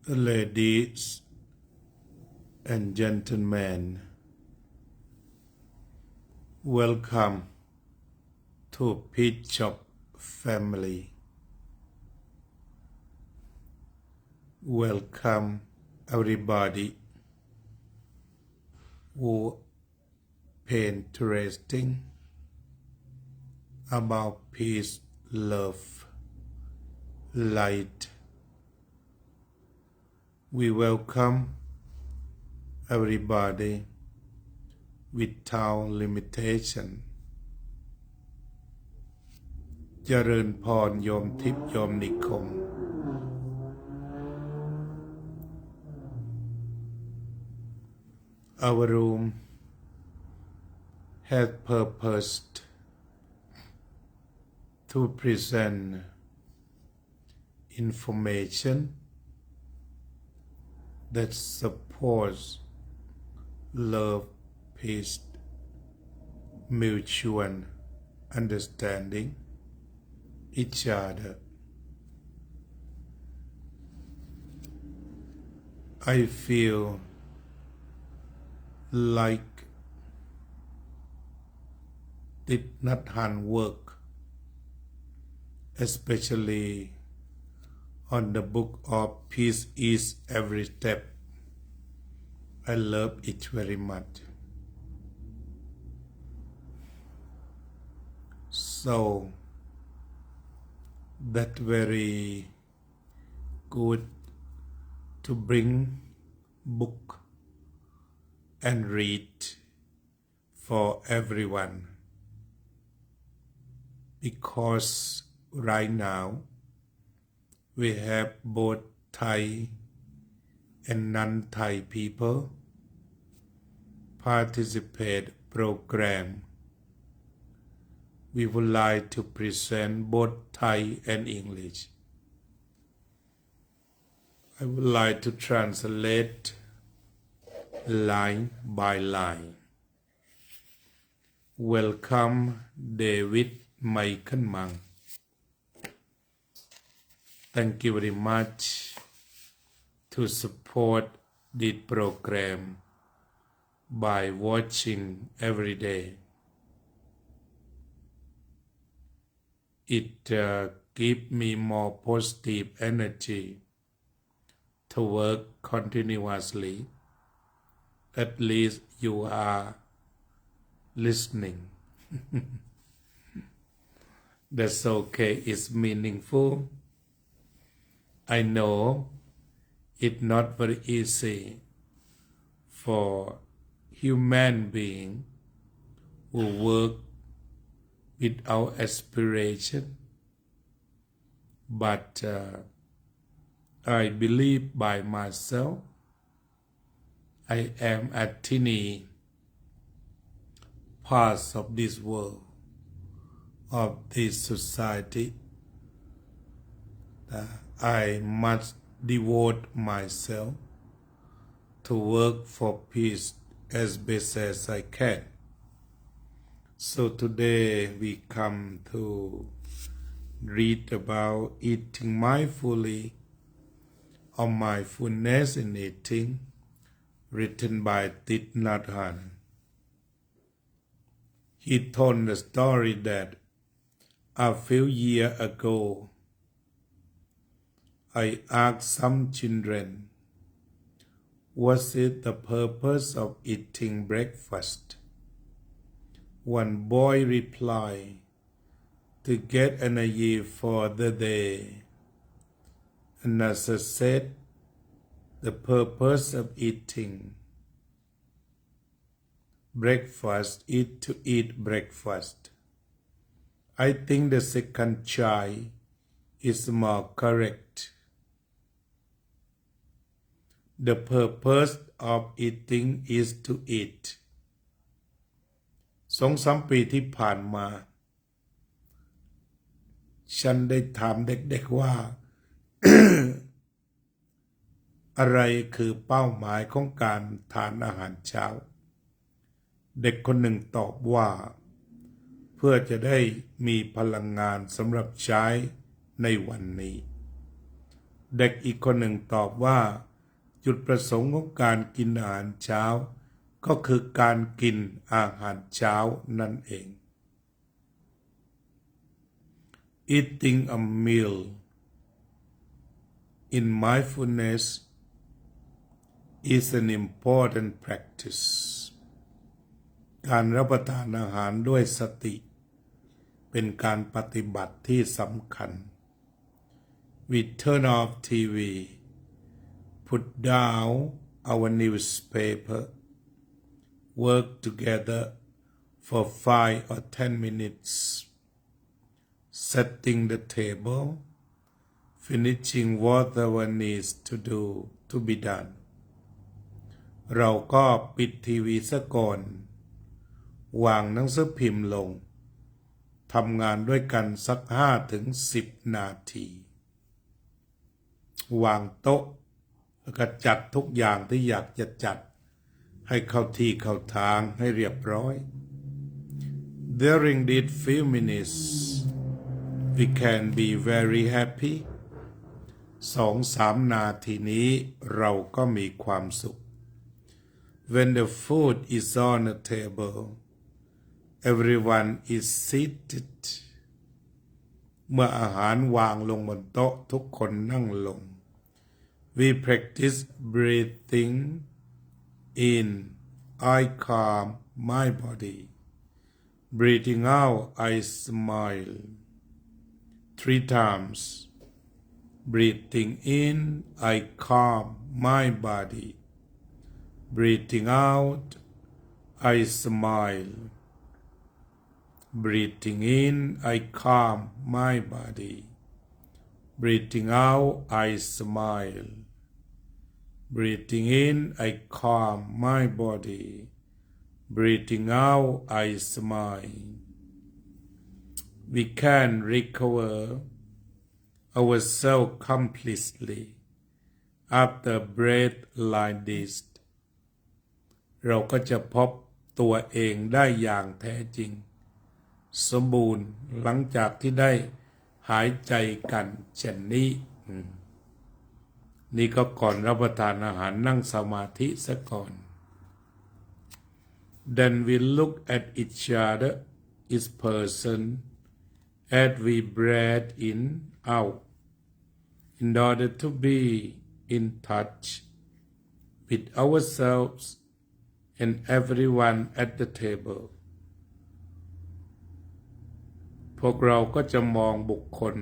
Ladies and gentlemen, welcome to Pit Shop family. Welcome everybody who interesting about peace, love, light. We welcome everybody without limitation เจริญพรโยมทิพย์โยมนิคม Our room has purposed to present information that supports love, peace, mutual understanding each other. I feel like did not hand work, especially on the book of Peace is Every Step. I love it very much. So that very good to bring book and read for everyone, because right now we have both Thai and non-Thai people participate program. We would like to present both Thai and English. I would like to translate line by line. Welcome David Michael Mang. Thank you very much to support this program by watching every day. It gives me more positive energy to work continuously. At least you are listening. That's okay. It's meaningful. I know it's not very easy for human being who work without aspiration, but I believe by myself I am a tiny part of this world, of this society. I must devote myself to work for peace as best as I can. So today we come to read about eating mindfully or mindfulness in eating, written by Thich Nhat Hanh. He told the story that a few years ago I asked some children, "Was it the purpose of eating breakfast?" One boy replied, "To get energy for the day." Another said, "The purpose of eating breakfast is to eat breakfast." I think the second child is more correct. The purpose of eating is to eat. 2-3 ปีที่ผ่านมาฉันได้ถามเด็กๆว่า อะไรคือเป้าหมายของการทานอาหารเช้าเด็กคนหนึ่งตอบว่าเพื่อจะได้มีพลังงานสำหรับใช้ในวันนี้ เด็กอีกคนหนึ่งตอบว่าจุดประสงค์ของการกินอาหารเช้าก็คือการกินอาหารเช้านั่นเอง Eating a meal in mindfulness is an important practice การรับประทานอาหารด้วยสติเป็นการปฏิบัติที่สำคัญ We turn off TV, put down our newspaper, work together for 5 or 10 minutes, setting the table, finishing whatever needs to be done. เราก็ปิดทีวีซะก่อนวางหนังสือพิมพ์ลงทำงานด้วยกันสัก5 ถึง 10 นาทีวางโต๊ะแล้วก็จัดทุกอย่างที่อยากจะจัดให้เข้าที่เข้าทางให้เรียบร้อย During these few minutes we can be very happy 2-3 นาทีนี้เราก็มีความสุข When the food is on the table everyone is seated เมื่ออาหารวางลงบนโต๊ะทุกคนนั่งลง We practice breathing in I calm my body breathing out I smile 3 times breathing in I calm my body breathing out I smile Breathing in, I calm my body. Breathing out, I smile. Breathing in, I calm my body. Breathing out, I smile. We can recover ourselves completely after breath like this. เราก็จะพบตัวเองได้อย่างแท้จริงสมบูรณ์หลังจากที่ได้หายใจกันเช่นนี้นี่ก็ก่อนรับประทานอาหารนั่งสมาธิซะก่อน Then we look at each other each person as we breathe in out in order to be in touch with ourselves and everyone at the tableพวกเราก็จะมองบุคคล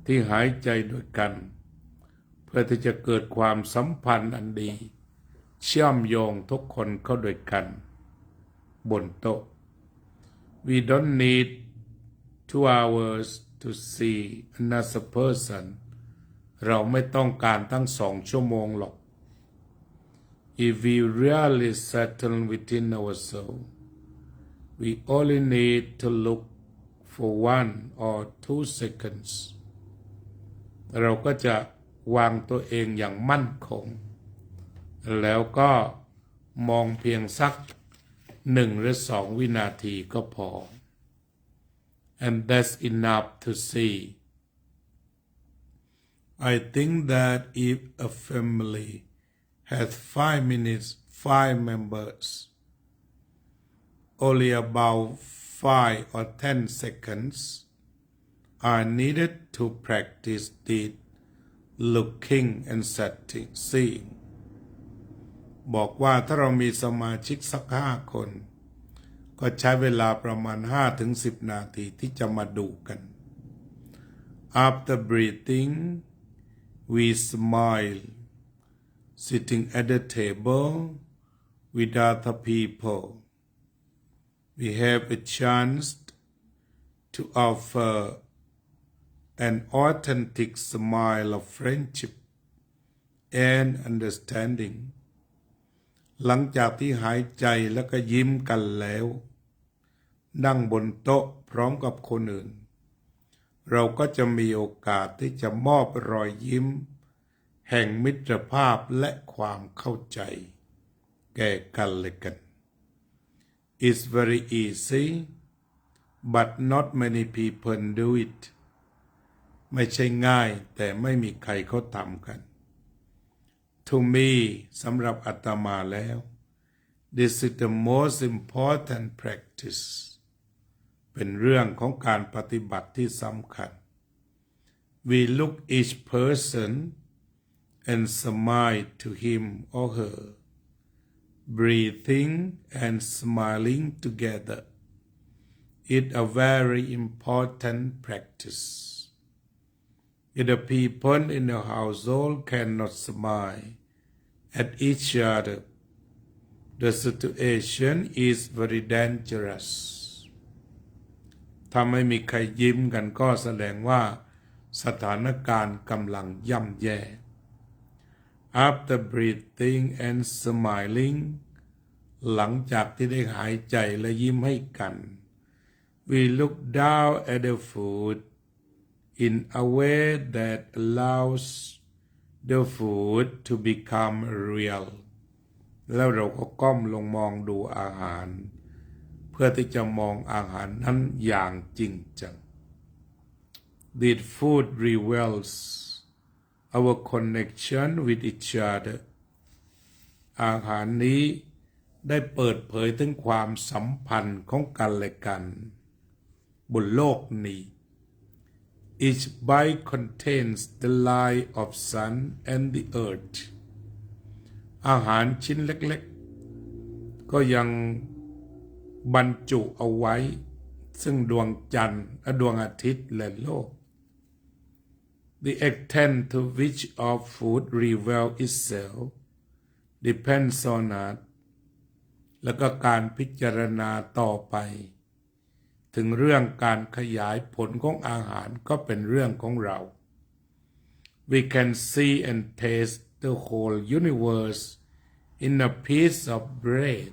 ที่หายใจด้วยกันเพื่อที่จะเกิดความสัมพันธ์อันดีเชื่อมโยงทุกคนเข้าด้วยกันบนโต๊ะ We don't need 2 hours to see another person เราไม่ต้องการตั้ง2 ชั่วโมงหรอก If we really settle within ourselves we only need to look for 1 or 2 seconds เราก็จะวางตัวเองอย่างมั่นคงแล้วก็มองเพียงสัก1 หรือ 2 วินาทีก็พอ and that's enough to see I think that if a family has 5 members only about 5 or 10 seconds are needed to practice the looking and seeing บอกว่าถ้าเรามีสมาชิกสัก5 คนก็ใช้เวลาประมาณ 5-10 นาทีที่จะมาดูกัน After breathing we smile sitting at the table with other people we have a chance to offer an authentic smile of friendship and understanding หลังจากที่หายใจแล้วก็ยิ้มกันแล้วนั่งบนโต๊ะพร้อมกับคนอื่นเราก็จะมีโอกาสที่จะมอบรอยยิ้มแห่งมิตรภาพและความเข้าใจแก่กันและกัน It's very easy but not many people do it ไม่ใช่ง่ายแต่ไม่มีใครเขาทำกัน To me สำหรับอาตมาแล้ว This is the most important practice เป็นเรื่องของการปฏิบัติที่สำคัญ We look each person and smile to him or her, breathing and smiling together. It's a very important practice. If the people in the household cannot smile at each other, the situation is very dangerous. ถ้าไม่มีใครยิ้มกันก็แสดงว่าสถานการณ์กำลังย่ำแย่ After breathing and smiling หลังจากที่ได้หายใจและยิ้มให้กัน We look down at the food in a way that allows the food to become real แล้วเราก็ก้มลงมองดูอาหารเพื่อที่จะมองอาหารนั้นอย่างจริงจัง This food reveals our connection with each other อาหารนี้ได้เปิดเผยถึงความสัมพันธ์ของกันและกันบนโลกนี้ Each bite contains the light of sun and the earth อาหารชิ้นเล็กๆก็ยังบรรจุเอาไว้ซึ่งดวงจันทร์และดวงอาทิตย์และโลก The extent to which our food reveals itself depends on us แล้วก็การพิจารณาต่อไปถึงเรื่องการขยายผลของอาหารก็เป็นเรื่องของเรา We can see and taste the whole universe in a piece of bread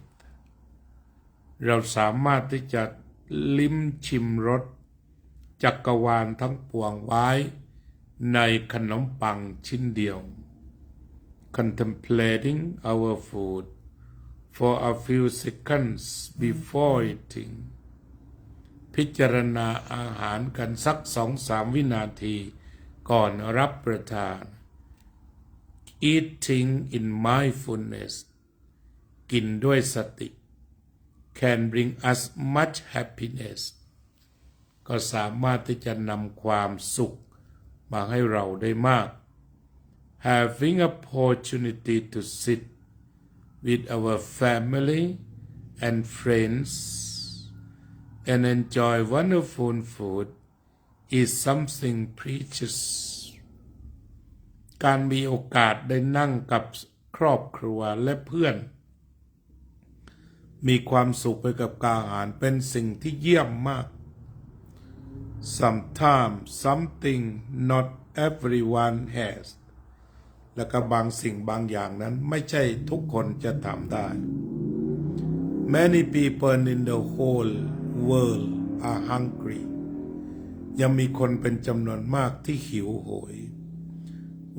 เราสามารถที่จะลิ้มชิมรสจักรวาลทั้งปวงไว้ในขนมปังชิ้นเดียว Contemplating our food for a few seconds before eating พิจารณาอาหารกันสัก 2-3 วินาทีก่อนรับประทาน Eating in mindfulness กินด้วยสติ can bring us much happiness ก็สามารถที่จะนำความสุขมาให้เราได้มาก Having opportunity to sit with our family and friends and enjoy wonderful food is something precious การมีโอกาสได้นั่งกับครอบครัวและเพื่อนมีความสุขไปกับอาหารเป็นสิ่งที่เยี่ยมมาก Sometimes something not everyone has และก็บางสิ่งบางอย่างนั้นไม่ใช่ทุกคนจะทำได้ Many people in the whole world are hungry ยังมีคนเป็นจำนวนมากที่หิวโหย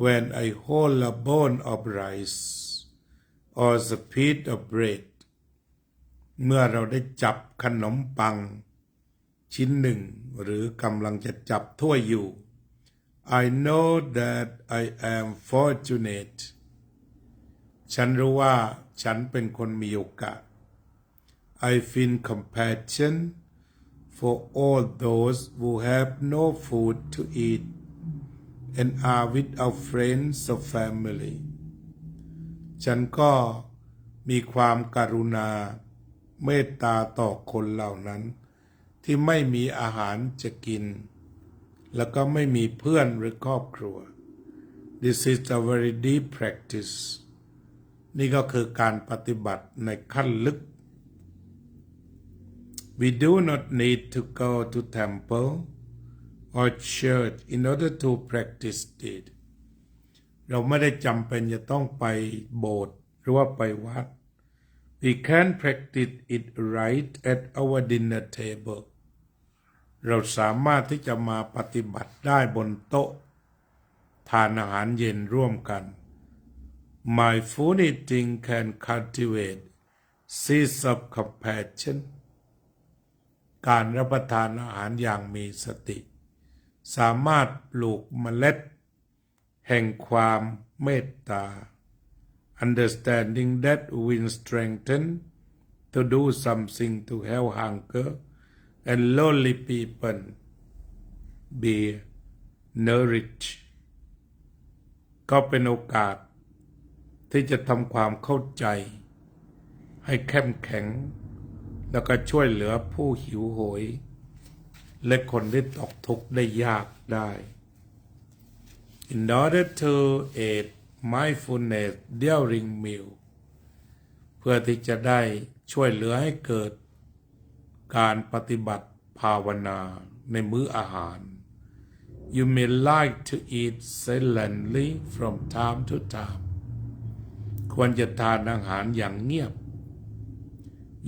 When I hold a bone of rice or a piece of bread เมื่อเราได้จับขนมปังชิ้นหนึ่งหรือกำลังจะจับถ้วยอยู่ I know that I am fortunate ฉันรู้ว่าฉันเป็นคนมีโอกาส I feel compassion for all those who have no food to eat and are without friends or family ฉันก็มีความกรุณาเมตตาต่อคนเหล่านั้นที่ไม่มีอาหารจะกินแล้วก็ไม่มีเพื่อนหรือครอบครัว This is a very deep practice นี่ก็คือการปฏิบัติในขั้นลึก We do not need to go to temple or church in order to practice it เราไม่ได้จำเป็นจะต้องไปโบสถ์หรือว่าไปวัด We can practice it right at our dinner table เราสามารถที่จะมาปฏิบัติได้บนโต๊ะทานอาหารเย็นร่วมกัน Mindful eating can cultivate seeds of compassion การรับประทานอาหารอย่างมีสติ สามารถปลูกเมล็ดแห่งความเมตตา understanding that will strengthen to do something to help hunger and lonely people be nourished ก็เป็นโอกาสที่จะทำความเข้าใจให้เข้มแข็งแล้วก็ช่วยเหลือผู้หิวโหยและคนที่ตกทุกข์ได้ยากได้ In order to aid mindfulness during meal เพื่อที่จะได้ช่วยเหลือให้เกิดการปฏิบัติภาวนาในมื้ออาหาร You may like to eat silently from time to time ควรจะทานอาหารอย่างเงียบ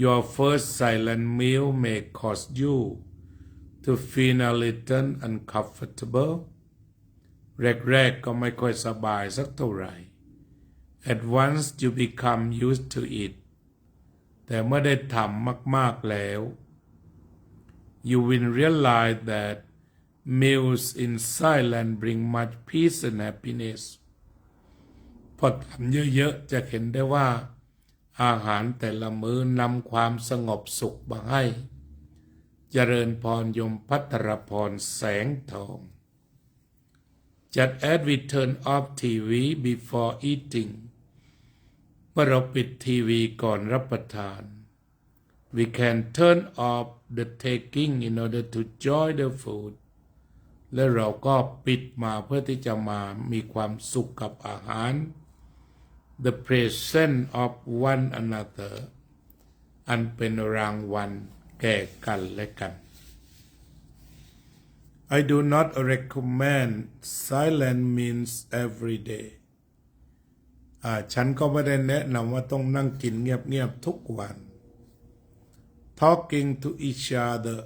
Your first silent meal may cause you to feel a little uncomfortable แรกๆก็ไม่ค่อยสบายสักเท่าไหร่ At once you become used to it แต่เมื่อได้ทำมากๆแล้ว You will realize that meals in silence bring much peace and happiness พอทำเยอะๆจะเห็นได้ว่าอาหารแต่ละมื้อนำความสงบสุขมาให้เจริญพรยมภัทรพรแสงทอง Just as we turn off TV before eating เมื่อเราปิดทีวีก่อนรับประทาน We can turn off the taking in order to enjoy the food และเราก็ปิดมาเพื่อที่จะมามีความสุขกับอาหาร The presence of one another อันเป็นรางวัลแก่กันและกัน I do not recommend silent meals every day ฉันก็ไม่ได้แนะนำว่าต้องนั่งกินเงียบๆทุกวัน Talking to each other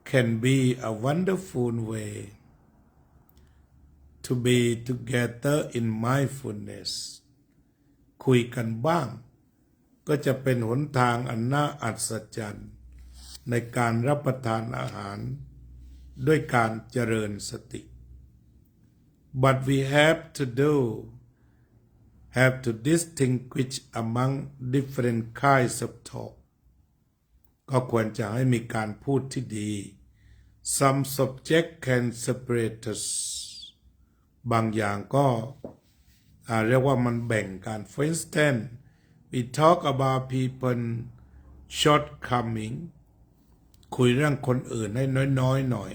can be a wonderful way to be together in mindfulness คุยกันบ้างก็จะเป็นหนทางอันน่าอัศจรรย์ในการรับประทานอาหารด้วยการเจริญสติ But we have to distinguish among different kinds of talk ก็ควรจะให้มีการพูดที่ดี Some subject can separate us บางอย่างก็เรียกว่ามันแบ่งกัน For instance we talk about people shortcoming คุยเรื่องคนอื่นให้น้อยๆหน่อย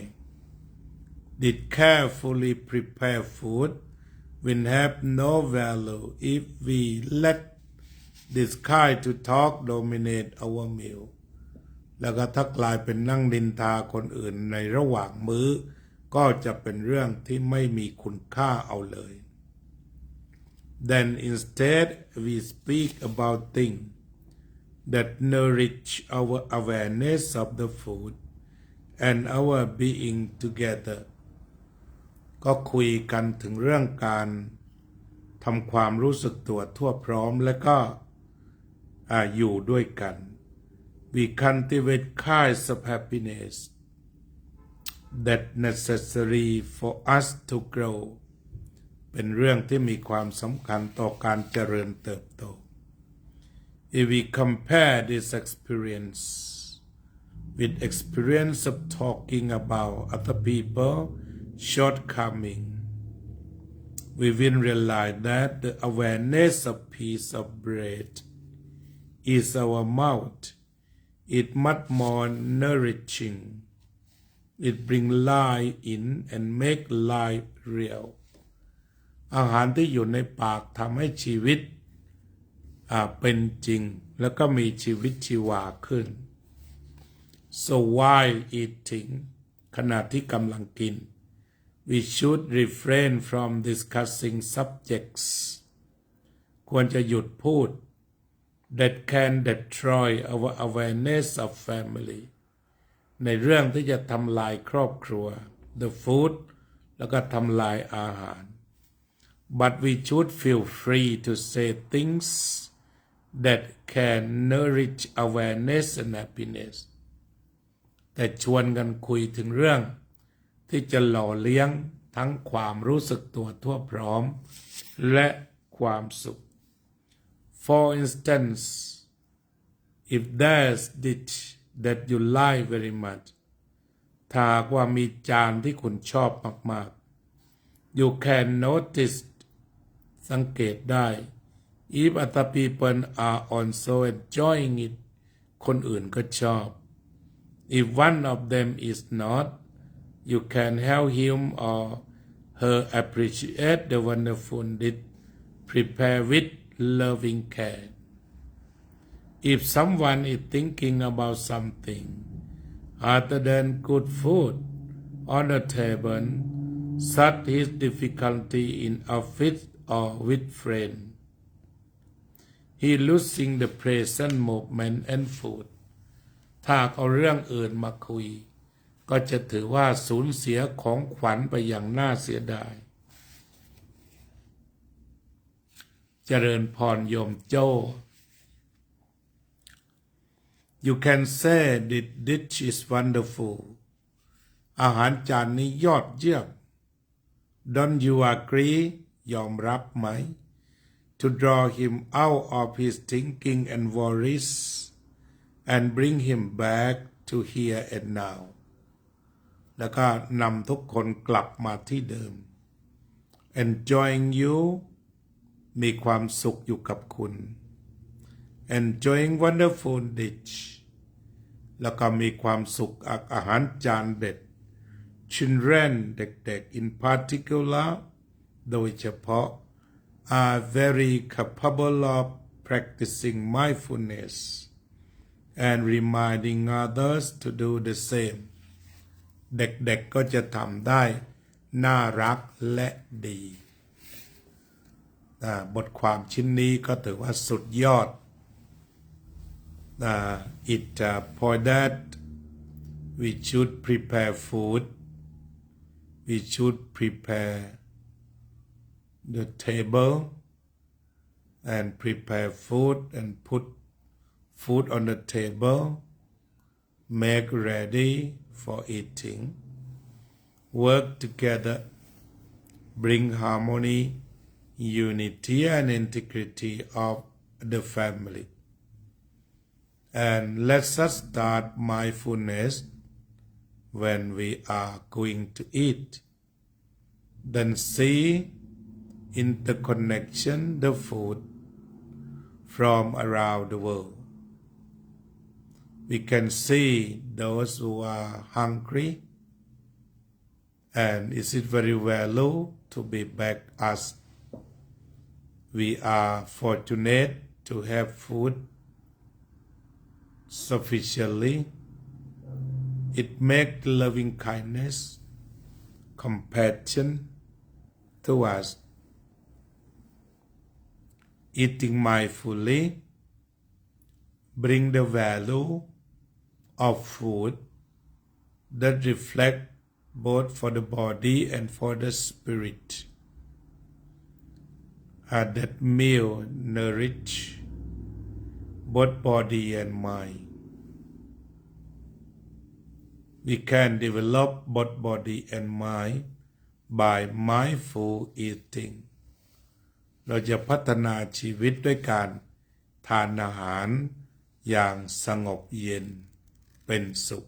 Did carefully prepare food will have no value if we let this kind to talk dominate our meal แล้วก็ถ้ากลายเป็นนั่งนินทาคนอื่นในระหว่างมื้อก็จะเป็นเรื่องที่ไม่มีคุณค่าเอาเลย Then instead we speak about things that nourish our awareness of the food and our being together ก็คุยกันถึงเรื่องการทำความรู้สึกตัวทั่วพร้อมและก็อยู่ด้วยกัน We cultivate kinds of happiness that necessary for us to grow เป็นเรื่องที่มีความสำคัญต่อการเจริญเติบโต If we compare this experience with experience of talking about other people shortcoming we will realize that the awareness of piece of bread is our mouth it much more nourishing it bring life in and make life real อาหารที่อยู่ในปากทำให้ชีวิตเป็นจริงแล้วก็มีชีวิตชีวาขึ้น so while eating ขณะที่กำลังกิน we should refrain from discussing subjects ควรจะหยุดพูด that can destroy our awareness of family ในเรื่องที่จะทำลายครอบครัว the food แล้วก็ทำลายอาหาร but we should feel free to say things that can nourish awareness and happiness แต่ชวนกันคุยถึงเรื่อง ที่จะหล่อเลี้ยงทั้งความรู้สึกตัวทั่วพร้อมและความสุข For instance if there's dish that you like very much ถ้าว่ามีจานที่คุณชอบมากๆ you can notice สังเกตได้ if other people are also enjoying it คนอื่นก็ชอบ if one of them is not you can help him or her appreciate the wonderful dish prepared with loving care if someone is thinking about something other than good food on the table such his difficulty in office or with friends he losing the present moment and food ถ้าเอาเรื่องอื่นมาคุยก็จะถือว่าสูญเสียของขวัญไปอย่างน่าเสียดายเจริญพรโยมโจ้ You can say this dish is wonderful อาหารจานนี้ยอดเยี่ยม Don't you agree ยอมรับไหม To draw him out of his thinking and worries and bring him back to here and now แล้วก็นำทุกคนกลับมาที่เดิม Enjoying you มีความสุขอยู่กับคุณ Enjoying wonderful dish แล้วก็มีความสุขกับอาหารจานเด็ด Children เด็กๆ in particular โดยเฉพาะ are very capable of practicing mindfulness and reminding others to do the same เด็กๆก็จะทำได้น่ารักและดีบทความชิ้นนี้ก็ถือว่าสุดยอดit point that we should prepare food we should prepare the table and prepare food and put food on the table make ready for eating work together bring harmony unity and integrity of the family and let us start mindfulness when we are going to eat then see interconnection the food from around the world we can see those who are hungry and is it very value to be back us we are fortunate to have food sufficiently it makes loving kindness compassion to us eating mindfully bring the value of food that reflect both for the body and for the spirit that meal nourish both body and mind we can develop both body and mind by mindful eating เราจะพัฒนาชีวิตด้วยการทานอาหารอย่างสงบเย็นเป็นสุข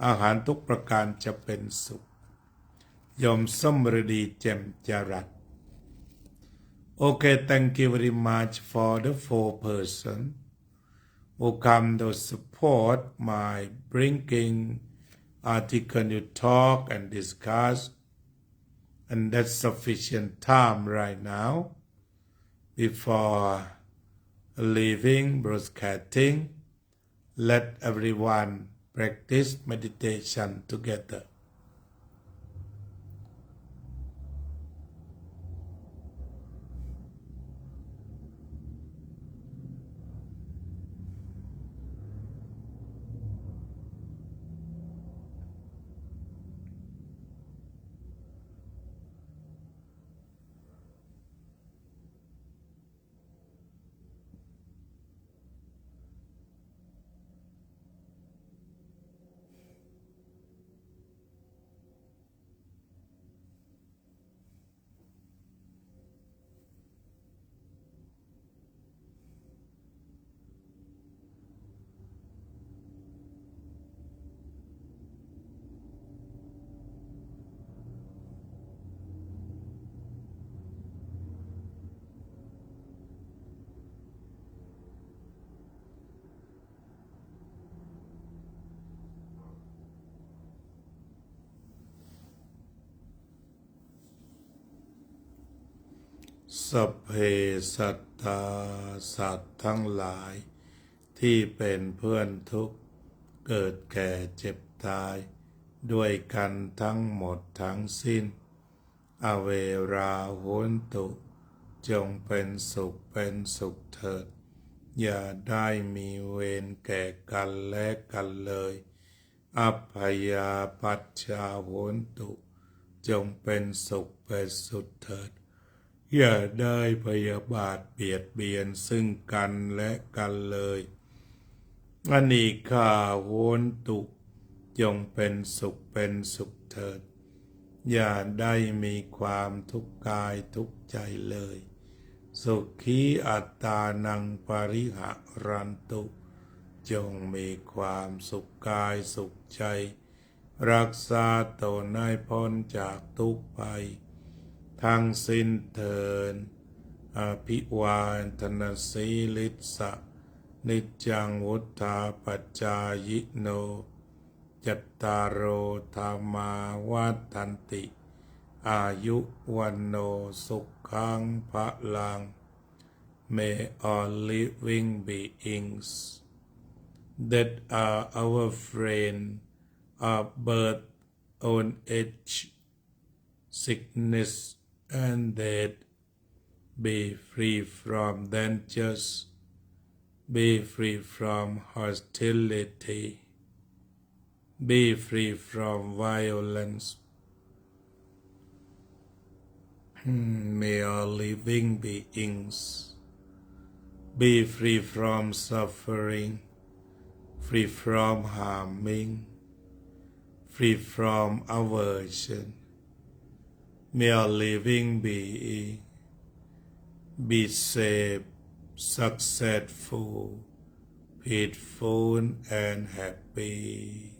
อาหารทุกประการจะเป็นสุขยมส้มฤดีแจ่มจรัส Okay, thank you very much for the 4 person who come to support my bringing article to talk and discuss and that's sufficient time right now before leaving broadcasting let everyone practice meditation together สัพเพสัตตาสัตว์ทั้งหลายที่เป็นเพื่อนทุกข์เกิดแก่เจ็บตายด้วยกันทั้งหมดทั้งสิ้นอเวราโหนตุจงเป็นสุขเถิดอย่าได้มีเวรแก่กันและกันเลยอัพพยาปัชชาโหนตุจงเป็นสุขเถิดอย่าได้พยาบาทเบียดเบียนซึ่งกันและกันเลยอนิฆาโหนตุจงเป็นสุขเถิดอย่าได้มีความทุกข์กายทุกข์ใจเลยสุขีอัตตานังปริหะรันตุจงมีความสุขกายสุขใจรักษาตนให้พ้นจากทุกข์ภัยทั้งสิ้นเถิดอภิวาทนาสีลิสะนิจจังวุธาปัจจายโนจัตตารโอธรรมาวัฏันติอายุวันโนสุขังภะลัง May all living beings that are our friend of birth, old age, sickness, and death be free from dangers, be free from hostility, be free from violence. May all living beings be free from suffering, free from harming, free from aversion. May all living beings be safe, successful, peaceful, and happy.